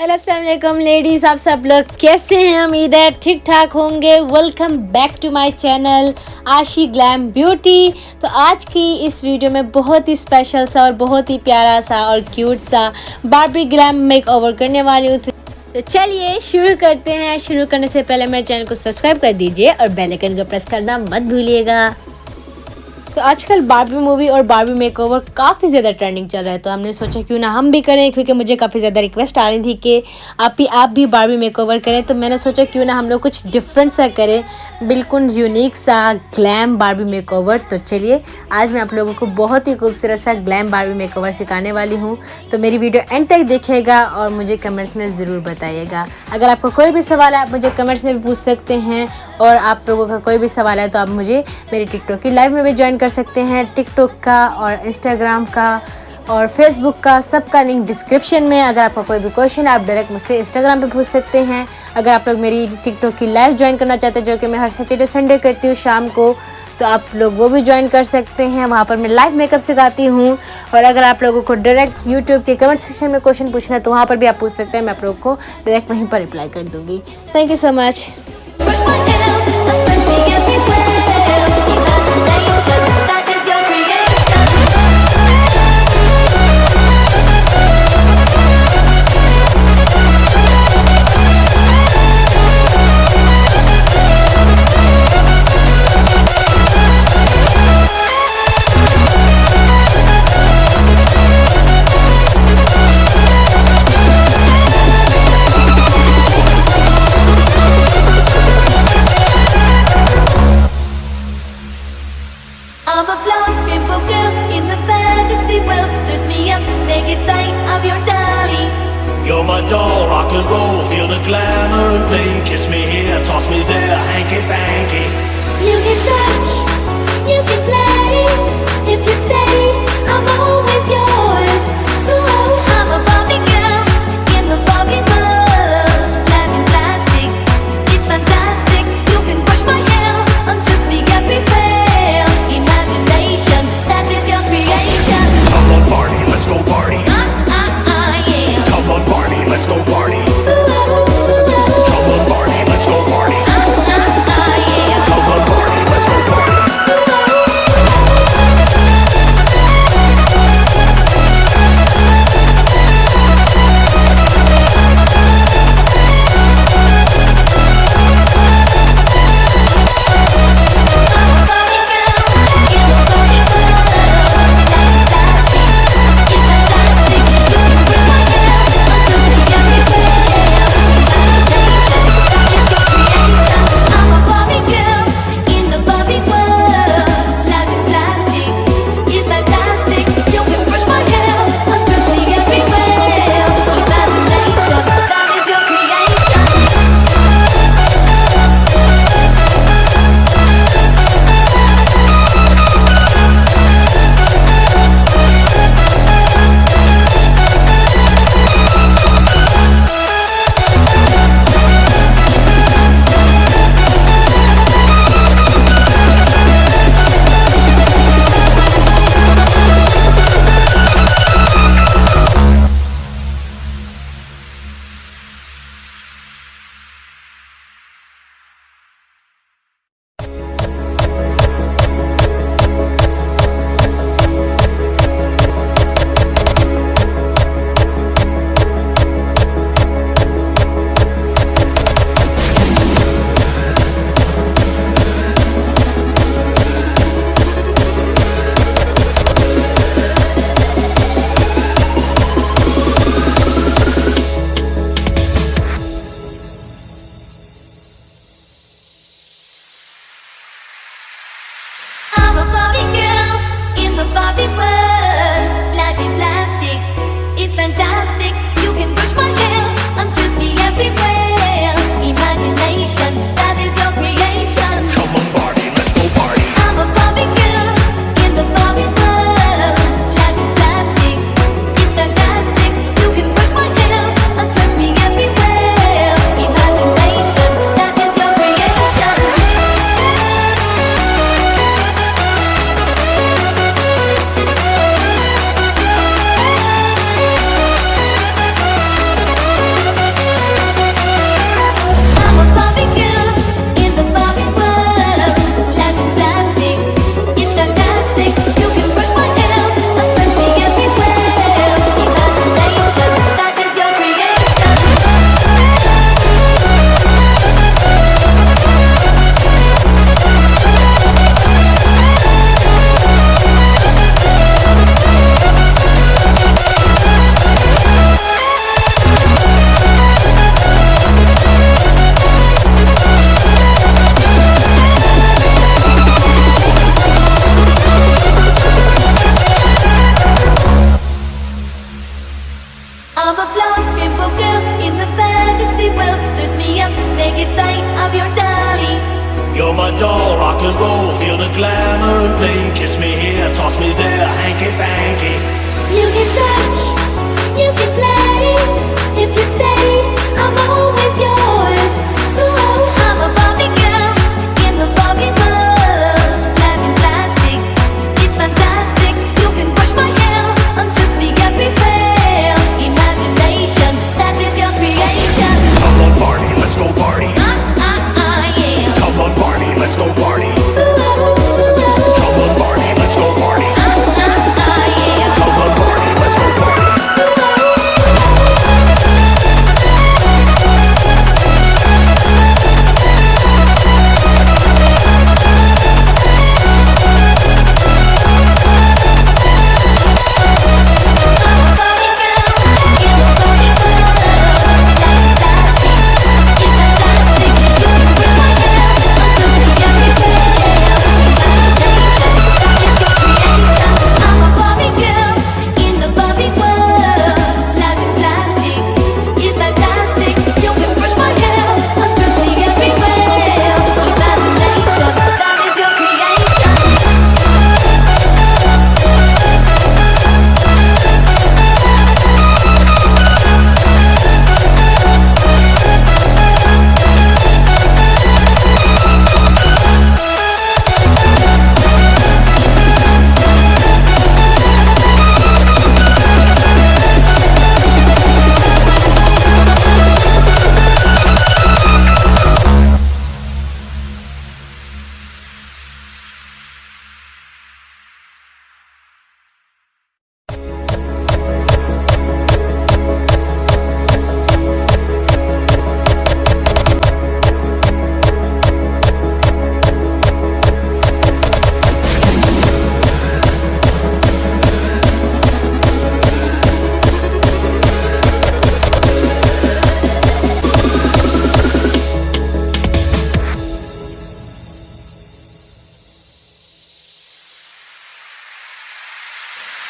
Hello अस्सलाम वालेकुम ladies, आप सब लोग कैसे हैं? उम्मीद है ठीक ठाक होंगे। Welcome back to my channel Ashi glam beauty. तो आज की इस वीडियो में बहुत ही स्पेशल सा और बहुत ही प्यारा सा और क्यूट सा बार्बी ग्लैम मेकओवर करने वाली हूँ। तो चलिए शुरू करते हैं। शुरू करने से पहले मेरे चैनल को सब्सक्राइब कर दीजिए और बेल आइकन को प्रेस करना मत भूलिएगा। तो आजकल बार्बी मूवी और बार्बी मेकओवर काफ़ी ज़्यादा ट्रेंडिंग चल रहा है, तो हमने सोचा क्यों ना हम भी करें, क्योंकि मुझे काफ़ी ज़्यादा रिक्वेस्ट आ रही थी कि आप भी बार्बी मेकओवर करें। तो मैंने सोचा क्यों ना हम लोग कुछ डिफरेंट सा करें, बिल्कुल यूनिक सा ग्लैम बार्बी मेकओवर। तो चलिए आज मैं आप लोगों को बहुत ही खूबसूरत सा ग्लैम बार्बी मेकओवर सिखाने वाली हूँ। तो मेरी वीडियो एंड तक देखिएगा और मुझे कमेंट्स में ज़रूर बताइएगा। अगर आपका कोई भी सवाल है आप मुझे कमेंट्स में भी पूछ सकते हैं, और आप लोगों का कोई भी सवाल है तो आप मुझे मेरी टिकटॉक की लाइव में भी ज्वाइन कर सकते हैं। टिकटॉक का और इंस्टाग्राम का और फेसबुक का सबका लिंक डिस्क्रिप्शन में। अगर आपका कोई भी क्वेश्चन आप डायरेक्ट मुझसे इंस्टाग्राम पे पूछ सकते हैं। अगर आप लोग मेरी टिकटॉक की लाइव ज्वाइन करना चाहते हैं, जो कि मैं हर सैटरडे संडे करती हूँ शाम को, तो आप लोग वो भी ज्वाइन कर सकते हैं। वहाँ पर मैं लाइव मेकअप सिखाती हूँ। और अगर आप लोगों को डायरेक्ट यूट्यूब के कमेंट सेक्शन में क्वेश्चन पूछना है तो वहाँ पर भी आप पूछ सकते हैं, मैं आप लोगों को डायरेक्ट वहीं पर रिप्लाई कर दूँगी। Thank you so much. I'm a blonde pimple girl in the fantasy world. Dress me up, make it tight, I'm your dolly. You're my doll, rock and roll, feel the glamour and bling. Kiss me here, toss me there, hanky panky. You can touch, you can play. If you say I'm always yours. Ooh, I'm a Barbie girl in the Barbie world. Life in plastic, it's fantastic. You can brush my hair, undress me everywhere. Imagination, that is your creation. Come on Barbie, let's go party. Yeah. Come on Barbie, let's go party. Ooh, Come on Barbie, let's go party. yeah. Come on Barbie, let's go party. the glamour and play. Kiss me here, toss me there, hanky panky. You can touch, you can play. If you say I'm always yours. Ooh, I'm a Barbie girl in the Barbie world. Life in plastic, it's fantastic. You can brush my hair, undress me everywhere. Imagination, that is your creation. Come on Barbie, let's go party. Yeah. Come on Barbie, let's go party. Ooh, Come on Barbie, let's go party. yeah. Come on Barbie, let's go party.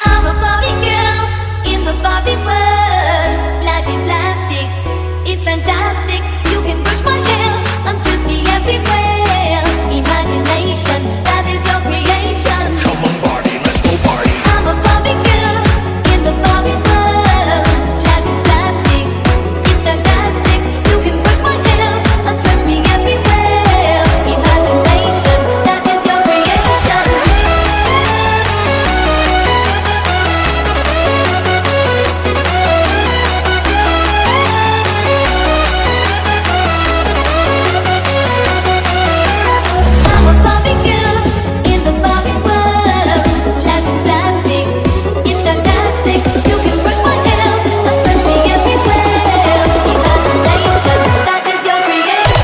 I'm a Barbie girl in the Barbie world. Life in plastic, it's fantastic. You can brush my hair, undress me everywhere. Imagination, that is your creation. Come on Barbie, let's go party. I'm a Barbie girl in the Barbie world. Life in plastic, it's fantastic. You can brush my hair, undress me everywhere. Imagination, that is your creation. I'm a Barbie girl in the Barbie world. Life in plastic, it's fantastic. You can brush my hair, undress me everywhere. Imagination, that is your creation.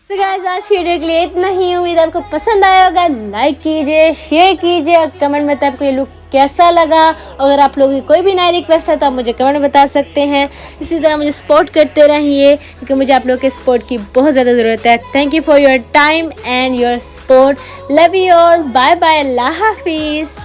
So guys, आज की video के लिए इतना ही। उम्मीद आपको पसंद आया होगा। लाइक कीजिए, शेयर कीजिए और कमेंट में आपको ये लुक कैसा लगा। अगर आप लोगों की कोई भी नई रिक्वेस्ट है तो आप मुझे कमेंट में बता सकते हैं। इसी तरह मुझे सपोर्ट करते रहिए क्योंकि मुझे आप लोगों के सपोर्ट की बहुत ज़्यादा ज़रूरत है। Thank you for your time and your support. Love you all. Bye bye. अल्लाह हाफिज़।